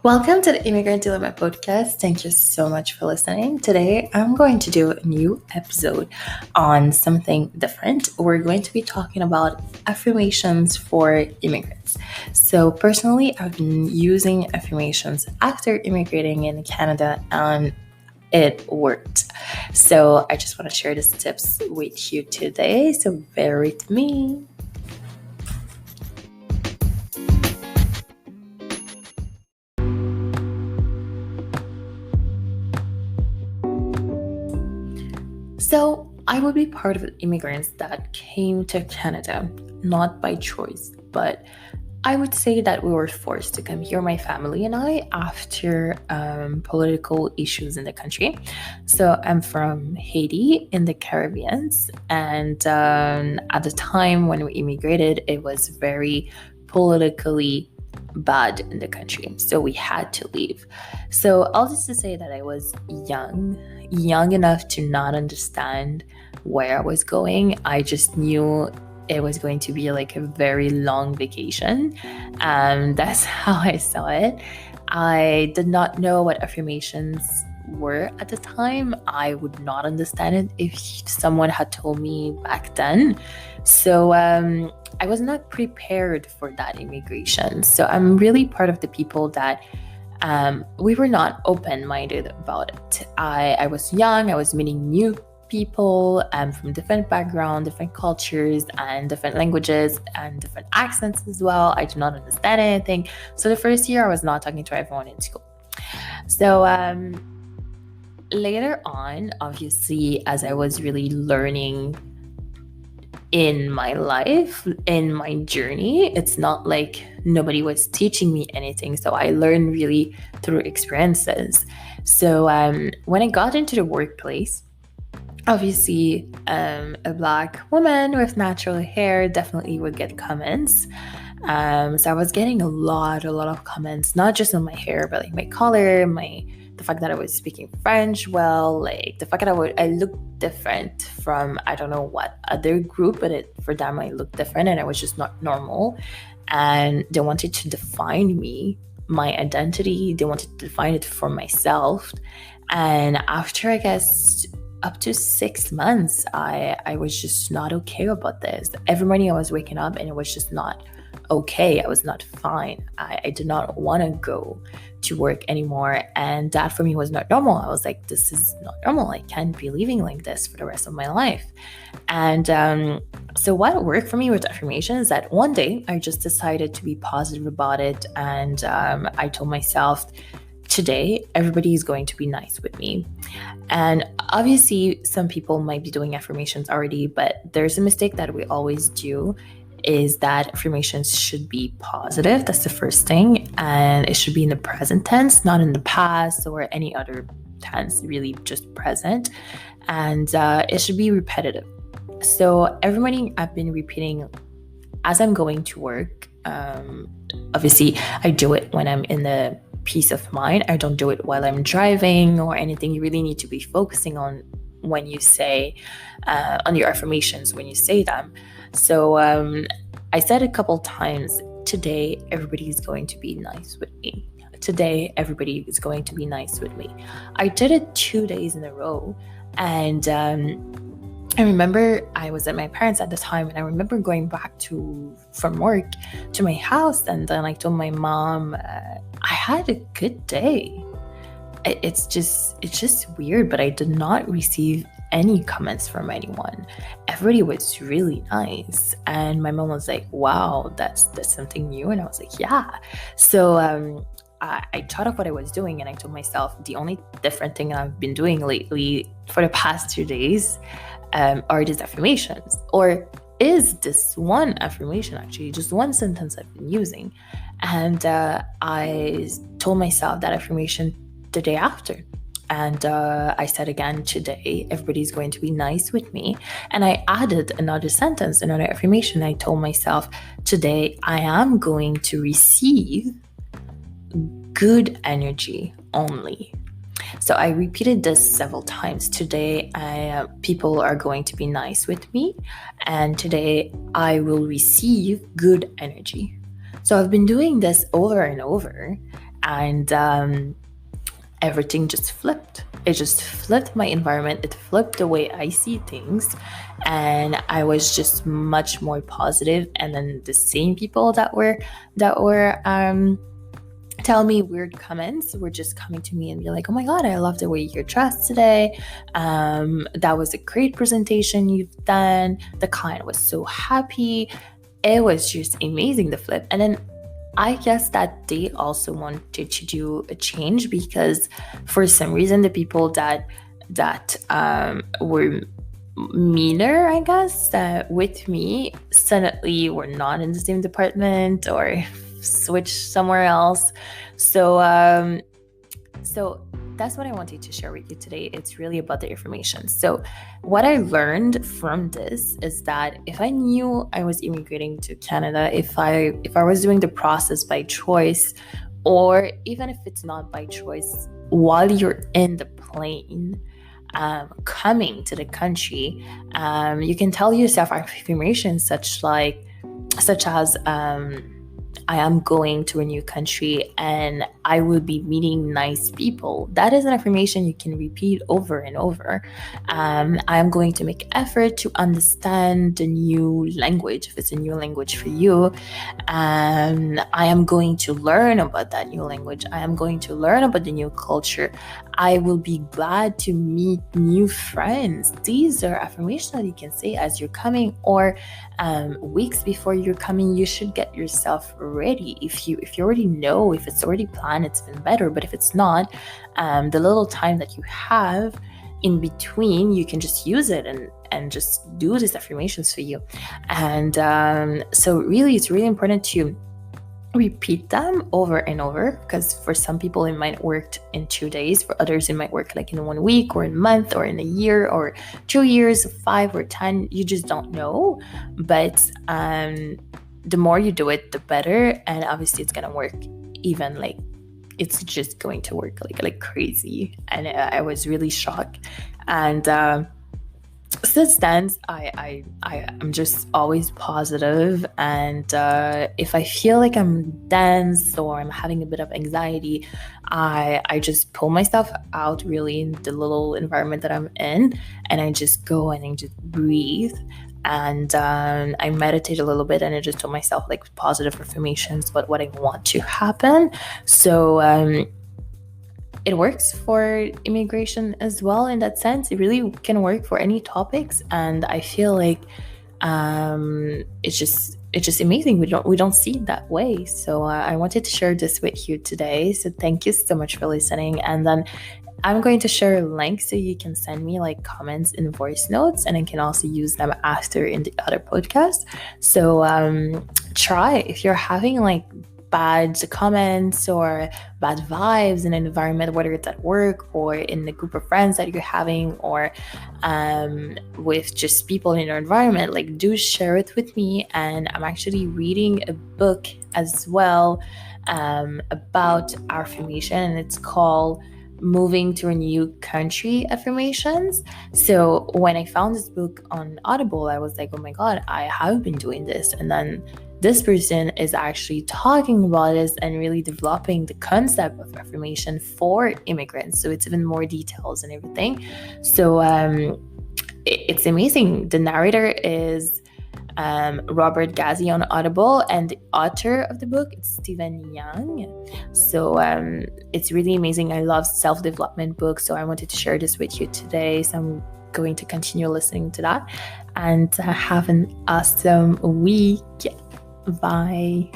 Welcome to the Immigrant Dilemma podcast. Thank you so much for listening. Today, I'm going to do a new episode on something different. We're going to be talking about affirmations for immigrants. So, personally, I've been using affirmations after immigrating in Canada and it worked. So, I just want to share these tips with you today. So, bear with me. So, I would be part of the immigrants that came to Canada, not by choice, but I would say that we were forced to come here, my family and I, after political issues in the country. So, I'm from Haiti in the Caribbean, and at the time when we immigrated, it was very politically bad in the country. So, we had to leave. So, all this to say that I was young enough to not understand where I was going. I just knew it was going to be like a very long vacation. That's how I saw it. I did not know what affirmations were at the time. I would not understand it if someone had told me back then. So I was not prepared for that immigration. So I'm really part of the people that we were not open-minded about it. I was young, I was meeting new people from different backgrounds, different cultures, and different languages, and different accents as well. I did not understand anything. So the first year, I was not talking to everyone in school. So later on, obviously, as I was really learning in my life, in my journey, it's not like nobody was teaching me anything. So I learned really through experiences. So when I got into the workplace, obviously a Black woman with natural hair definitely would get comments. So I was getting a lot of comments, not just on my hair, but like my color, the fact that I was speaking French well, like the fact that I looked different from I don't know what other group, but for them I looked different and I was just not normal. And they wanted to define me, my identity. They wanted to define it for myself. And after, I guess, up to 6 months, I was just not okay about this. Every morning I was waking up and it was just not okay. I was not fine. I did not want to go to work anymore. And that for me was not normal. I was like, this is not normal. I can't be living like this for the rest of my life. And so what worked for me with affirmation is that one day I just decided to be positive about it. And I told myself, today, everybody is going to be nice with me. And obviously, some people might be doing affirmations already, but there's a mistake that we always do is that affirmations should be positive. That's the first thing. And it should be in the present tense, not in the past or any other tense, really just present. And it should be repetitive. So every morning I've been repeating as I'm going to work. Obviously, I do it when I'm in the peace of mind. I don't do it while I'm driving or anything. You really need to be focusing on when you say, on your affirmations when you say them. So I said a couple times, today everybody is going to be nice with me. Today everybody is going to be nice with me. I did it 2 days in a row. And I remember I was at my parents at the time, and I remember going back from work to my house, and then I told my mom, I had a good day. It's just weird, but I did not receive any comments from anyone. Everybody was really nice. And my mom was like, wow, that's something new. And I was like, yeah. So I thought of what I was doing, and I told myself the only different thing I've been doing lately for the past 2 days are these affirmations, or is this one affirmation actually just one sentence I've been using. And I told myself that affirmation the day after. And I said again, today, everybody's going to be nice with me. And I added another sentence, another affirmation. I told myself, today, I am going to receive good energy only. So I repeated this several times. Today, people are going to be nice with me. And today, I will receive good energy. So I've been doing this over and over. and everything just flipped. It just flipped my environment. It flipped the way I see things. And I was just much more positive. And then the same people that were tell me weird comments were just coming to me and be like, oh my God, I love the way you're dressed today. That was a great presentation you've done. The client was so happy. It was just amazing, the flip. And then I guess that they also wanted to do a change, because for some reason the people that were meaner, I guess, with me suddenly were not in the same department or switched somewhere else. So that's what I wanted to share with you today. It's really about the affirmation. So what I learned from this is that if I knew I was immigrating to Canada, if I was doing the process by choice, or even if it's not by choice, while you're in the plane coming to the country, you can tell yourself affirmations such as I am going to a new country and I will be meeting nice people. That is an affirmation you can repeat over and over. I am going to make effort to understand the new language, if it's a new language for you. I am going to learn about that new language. I am going to learn about the new culture. I will be glad to meet new friends. These are affirmations that you can say as you're coming, or weeks before you're coming. You should get yourself ready. If you already know, if it's already planned, it's even better. But if it's not, the little time that you have in between, you can just use it and just do these affirmations for you. And so really, it's really important to repeat them over and over, because for some people it might work in 2 days, for others it might work like in 1 week or in a month or in a year or 2 years, 5 or 10. You just don't know. But the more you do it, the better. And obviously it's gonna work, even like it's just going to work like crazy. And I was really shocked. And since then, I'm just always positive. And if I feel like I'm dense or I'm having a bit of anxiety, I just pull myself out really in the little environment that I'm in, and I just go and I just breathe. And I meditate a little bit, and I just told myself like positive affirmations about what I want to happen. So it works for immigration as well in that sense. It really can work for any topics, and I feel like it's just amazing. We don't see it that way. So I wanted to share this with you today. So thank you so much for listening. And then I'm going to share a link so you can send me like comments in voice notes, and I can also use them after in the other podcast. So try, if you're having like bad comments or bad vibes in an environment, whether it's at work or in a group of friends that you're having, or with just people in your environment, like do share it with me. And I'm actually reading a book as well about affirmation, and it's called Moving to a New Country Affirmations. So when I found this book on Audible, I was like, oh my God, I have been doing this. And then this person is actually talking about this and really developing the concept of affirmation for immigrants. So it's even more details and everything. So it's amazing. The narrator is Robert Ghazi on Audible, and the author of the book is Stephen Young. So it's really amazing. I love self-development books, so I wanted to share this with you today. So I'm going to continue listening to that, and have an awesome week. Bye.